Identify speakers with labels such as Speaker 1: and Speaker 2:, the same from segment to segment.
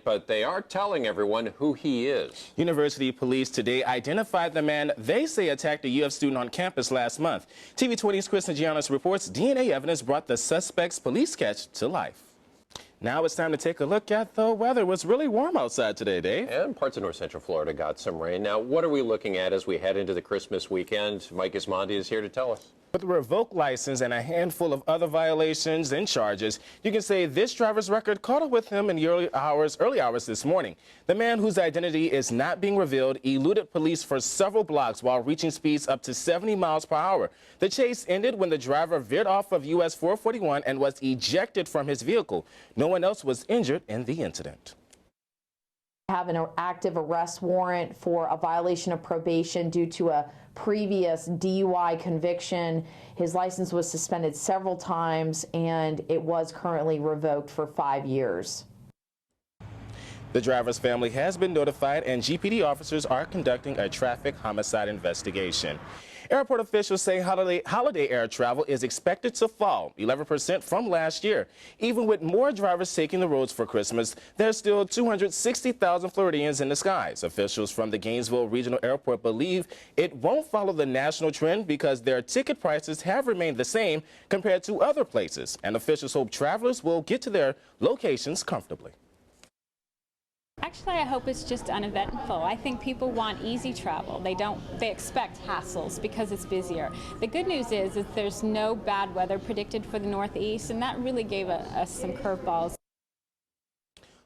Speaker 1: but they are telling everyone who he is.
Speaker 2: University police today identified the man they say attacked a UF student on campus last month. TV20's Kristen Giannis reports DNA evidence brought the suspect's police catch to life. Now it's time to take a look at the weather. It was really warm outside today, Dave.
Speaker 1: And parts of north central Florida got some rain. Now, what are we looking at as we head into the Christmas weekend? Mike Gismondi is here to tell us.
Speaker 2: With a revoked license and a handful of other violations and charges, you can say this driver's record caught up with him in the early hours this morning. The man, whose identity is not being revealed, eluded police for several blocks while reaching speeds up to 70 miles per hour. The chase ended when the driver veered off of US 441 and was ejected from his vehicle. No one else was injured in the incident.
Speaker 3: Have an active arrest warrant for a violation of probation due to a previous DUI conviction. His license was suspended several times and it was currently revoked for 5 years.
Speaker 2: The driver's family has been notified and GPD officers are conducting a traffic homicide investigation. Airport officials say holiday air travel is expected to fall 11% from last year. Even with more drivers taking the roads for Christmas, there's still 260,000 Floridians in the skies. Officials from the Gainesville Regional Airport believe it won't follow the national trend because their ticket prices have remained the same compared to other places, and officials hope travelers will get to their locations comfortably.
Speaker 4: Actually, I hope it's just uneventful. I think people want easy travel. They expect hassles because it's busier. The good news is that there's no bad weather predicted for the Northeast, and that really gave us some curveballs.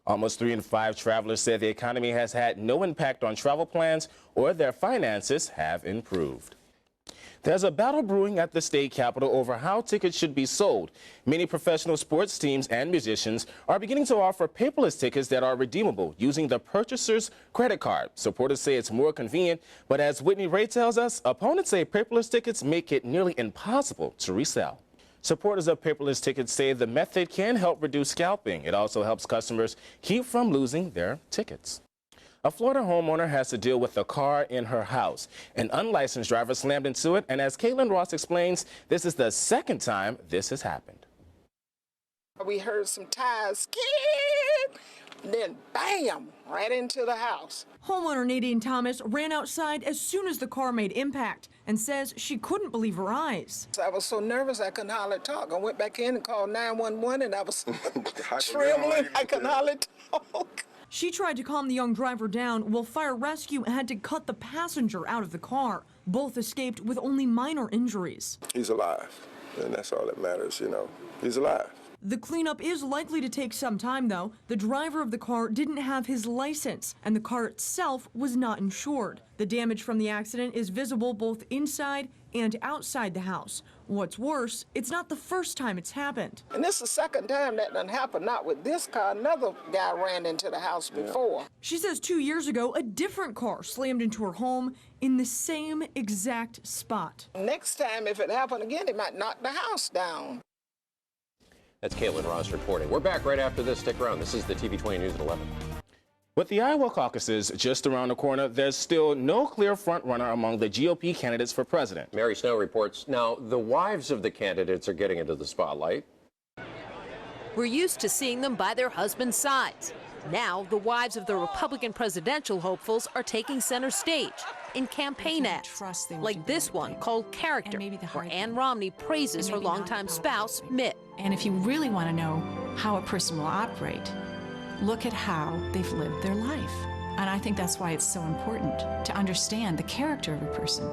Speaker 2: Almost 3 in 5 travelers said the economy has had no impact on travel plans or their finances have improved. There's a battle brewing at the state capitol over how tickets should be sold. Many professional sports teams and musicians are beginning to offer paperless tickets that are redeemable using the purchaser's credit card. Supporters say it's more convenient, but as Whitney Ray tells us, opponents say paperless tickets make it nearly impossible to resell. Supporters of paperless tickets say the method can help reduce scalping. It also helps customers keep from losing their tickets. A Florida homeowner has to deal with a car in her house. An unlicensed driver slammed into it, and as Caitlin Ross explains, this is the second time this has happened.
Speaker 5: We heard some tires skid, then bam, right into the house.
Speaker 6: Homeowner Nadine Thomas ran outside as soon as the car made impact and says she couldn't believe her eyes.
Speaker 5: I was so nervous I couldn't hardly talk. I went back in and called 911 and I was trembling. I couldn't hardly talk.
Speaker 6: She tried to calm the young driver down while fire rescue had to cut the passenger out of the car. Both escaped with only minor injuries.
Speaker 7: He's alive, and that's all that matters, you know. He's alive.
Speaker 6: The cleanup is likely to take some time, though. The driver of the car didn't have his license, and the car itself was not insured. The damage from the accident is visible both inside and outside the house. What's worse, it's not the first time it's happened.
Speaker 5: And this is the second time that done happened, not with this car. Another guy ran into the house before.
Speaker 6: She says 2 years ago, a different car slammed into her home in the same exact spot.
Speaker 5: Next time, if it happened again, it might knock the house down.
Speaker 1: That's Caitlin Ross reporting. We're back right after this. Stick around. This is the TV20 News at 11.
Speaker 2: With the Iowa caucuses just around the corner, there's still no clear frontrunner among the GOP candidates for president.
Speaker 1: Mary Snow reports. Now, the wives of the candidates are getting into the spotlight.
Speaker 8: We're used to seeing them by their husbands' sides. Now, the wives of the Republican presidential hopefuls are taking center stage in campaign ads, like this one called Character, where Ann Romney praises her longtime spouse, Mitt.
Speaker 9: And if you really want to know how a person will operate, look at how they've lived their life. And I think that's why it's so important to understand the character of a person.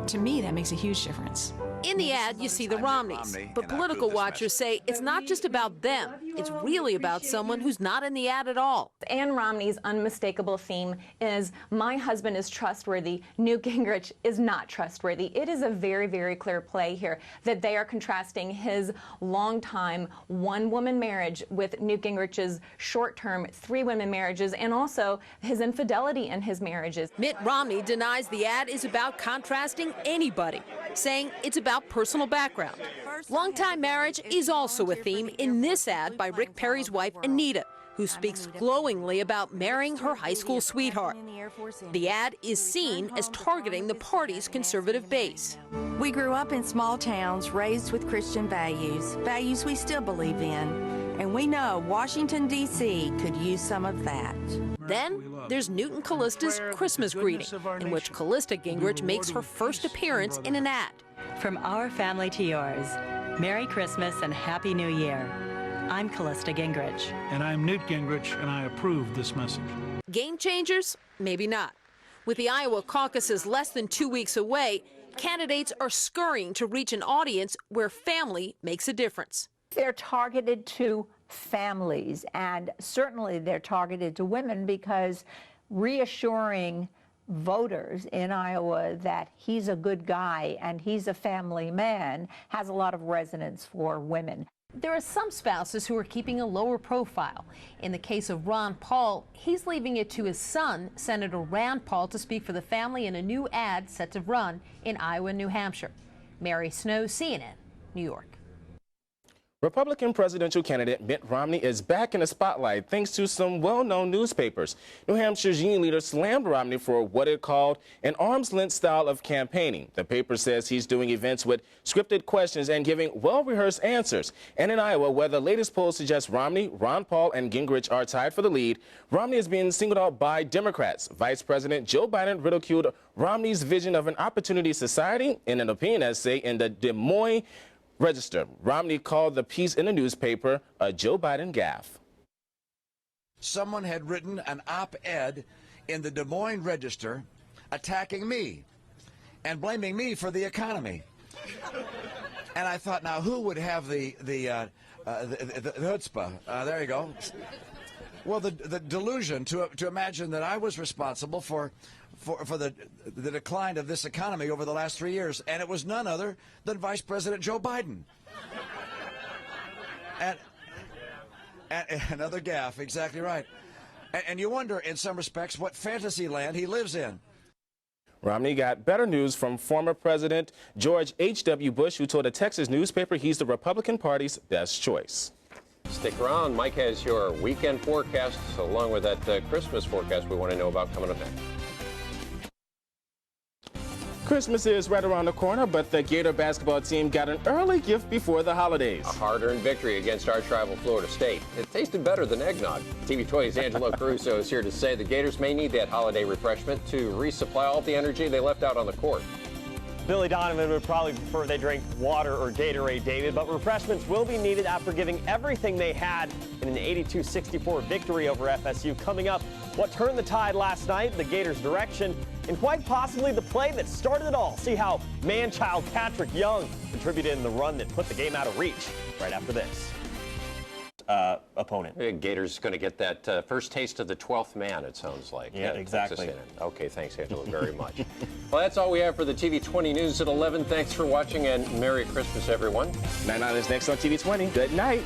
Speaker 9: To me, that makes a huge difference.
Speaker 8: In the ad, you see the Romneys, but political watchers say it's not just about them. It's really about someone who's not in the ad at all.
Speaker 10: Ann Romney's unmistakable theme is, my husband is trustworthy, Newt Gingrich is not trustworthy. It is a very, very clear play here that they are contrasting his long-time one-woman marriage with Newt Gingrich's short-term three-women marriages, and also his infidelity in his marriages.
Speaker 8: Mitt Romney denies the ad is about contrasting anybody, saying it's about personal background. Longtime marriage is also a theme in this ad by Rick Perry's wife, Anita, who speaks glowingly about marrying her high school sweetheart. The ad is seen as targeting the party's conservative base.
Speaker 11: We grew up in small towns, raised with Christian values we still believe in. And we know Washington, D.C. could use some of that.
Speaker 8: Then there's Newton Callista's Christmas greeting, in which Callista Gingrich makes her first appearance in an ad.
Speaker 12: From our family to yours, Merry Christmas and Happy New Year. I'm Callista Gingrich.
Speaker 13: And I'm Newt Gingrich, and I approve this message.
Speaker 8: Game changers? Maybe not. With the Iowa caucuses less than 2 weeks away, candidates are scurrying to reach an audience where family makes a difference.
Speaker 14: They're targeted to families, and certainly they're targeted to women, because reassuring voters in Iowa that he's a good guy and he's a family man has a lot of resonance for women.
Speaker 8: There are some spouses who are keeping a lower profile. In the case of Ron Paul, he's leaving it to his son, Senator Rand Paul, to speak for the family in a new ad set to run in Iowa and New Hampshire. Mary Snow, CNN, New York.
Speaker 2: Republican presidential candidate Mitt Romney is back in the spotlight thanks to some well-known newspapers. New Hampshire's union leader slammed Romney for what it called an arm's-length style of campaigning. The paper says he's doing events with scripted questions and giving well-rehearsed answers. And in Iowa, where the latest polls suggest Romney, Ron Paul, and Gingrich are tied for the lead, Romney is being singled out by Democrats. Vice President Joe Biden ridiculed Romney's vision of an opportunity society in an opinion essay in the Des Moines Register. Romney called the piece in the newspaper a Joe Biden gaffe.
Speaker 15: Someone had written an op-ed in the Des Moines Register attacking me and blaming me for the economy. And I thought, now who would have the chutzpah? There you go. Well, the delusion to imagine that I was responsible for the decline of this economy over the last 3 years, and it was none other than Vice President Joe Biden. And another gaffe, exactly right. And you wonder, in some respects, what fantasy land he lives in.
Speaker 2: Romney got better news from former President George H.W. Bush, who told a Texas newspaper he's the Republican Party's best choice.
Speaker 1: Stick around. Mike has your weekend forecast along with that Christmas forecast we want to know about coming up next.
Speaker 2: Christmas is right around the corner, but the Gator basketball team got an early gift before the holidays.
Speaker 1: A hard-earned victory against arch rival Florida State. It tasted better than eggnog. TV 20's Angelo Caruso is here to say the Gators may need that holiday refreshment to resupply all the energy they left out on the court.
Speaker 16: Billy Donovan would probably prefer they drink water or Gatorade, David, but refreshments will be needed after giving everything they had in an 82-64 victory over FSU. Coming up, what turned the tide last night, the Gators' direction, and quite possibly the play that started it all. See how man-child Patrick Young contributed in the run that put the game out of reach right after this. Opponent.
Speaker 1: Gators going to get that first taste of the 12th man, it sounds like.
Speaker 16: Yeah, exactly.
Speaker 1: Okay, thanks, Angelo, very much. Well, that's all we have for the TV 20 News at 11. Thanks for watching, and Merry Christmas, everyone.
Speaker 2: 9 is next on TV 20. Good night.